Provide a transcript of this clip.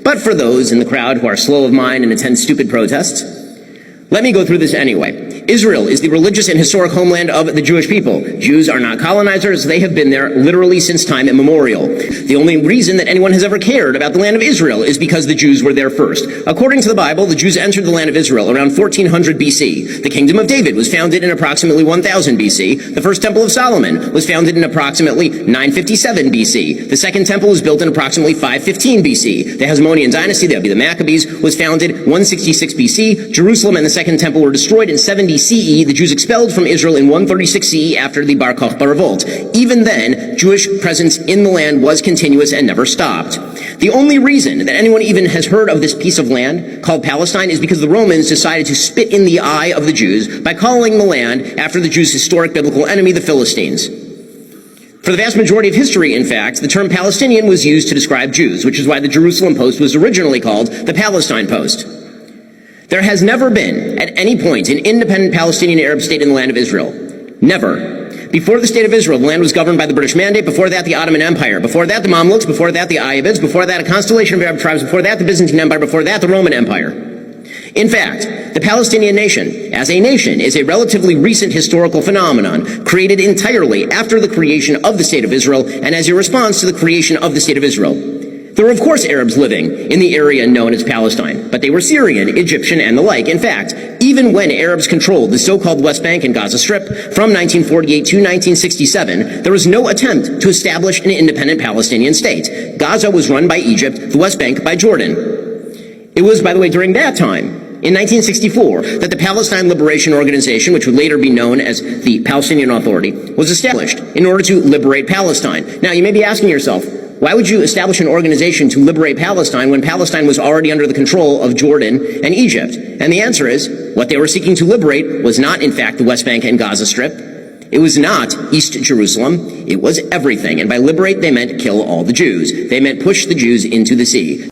But for those in the crowd who are slow of mind and attend stupid protests, let me go through this anyway. Israel is the religious and historic homeland of the Jewish people. Jews are not colonizers. They have been there literally since time immemorial. The only reason that anyone has ever cared about the land of Israel is because the Jews were there first. According to the Bible, the Jews entered the land of Israel around 1400 BC. The Kingdom of David was founded in approximately 1000 BC. The First Temple of Solomon was founded in approximately 957 BC. The Second Temple was built in approximately 515 BC. The Hasmonean dynasty, that would be the Maccabees, was founded 166 BC. Jerusalem and the Second Temple were destroyed in 70 CE. The Jews expelled from Israel in 136 CE after the Bar Kokhba revolt. Even then, Jewish presence in the land was continuous and never stopped. The only reason that anyone even has heard of this piece of land called Palestine is because the Romans decided to spit in the eye of the Jews by calling the land after the Jews' historic biblical enemy, the Philistines. For the vast majority of history, in fact, the term Palestinian was used to describe Jews, which is why the Jerusalem Post was originally called the Palestine Post. There has never been, at any point, an independent Palestinian Arab state in the land of Israel. Never. Before the state of Israel, the land was governed by the British Mandate. Before that, the Ottoman Empire. Before that, the Mamluks. Before that, the Ayyubids. Before that, a constellation of Arab tribes. Before that, the Byzantine Empire. Before that, the Roman Empire. In fact, the Palestinian nation, as a nation, is a relatively recent historical phenomenon, created entirely after the creation of the state of Israel and as a response to the creation of the state of Israel. There were, of course, Arabs living in the area known as Palestine, but they were Syrian, Egyptian, and the like. In fact, even when Arabs controlled the so-called West Bank and Gaza Strip from 1948 to 1967, there was no attempt to establish an independent Palestinian state. Gaza was run by Egypt, the West Bank by Jordan. It was, by the way, during that time, in 1964, that the Palestine Liberation Organization, which would later be known as the Palestinian Authority, was established in order to liberate Palestine. Now, you may be asking yourself, why would you establish an organization to liberate Palestine when Palestine was already under the control of Jordan and Egypt? And the answer is, what they were seeking to liberate was not, in fact, the West Bank and Gaza Strip. It was not East Jerusalem. It was everything. And by liberate, they meant kill all the Jews. They meant push the Jews into the sea.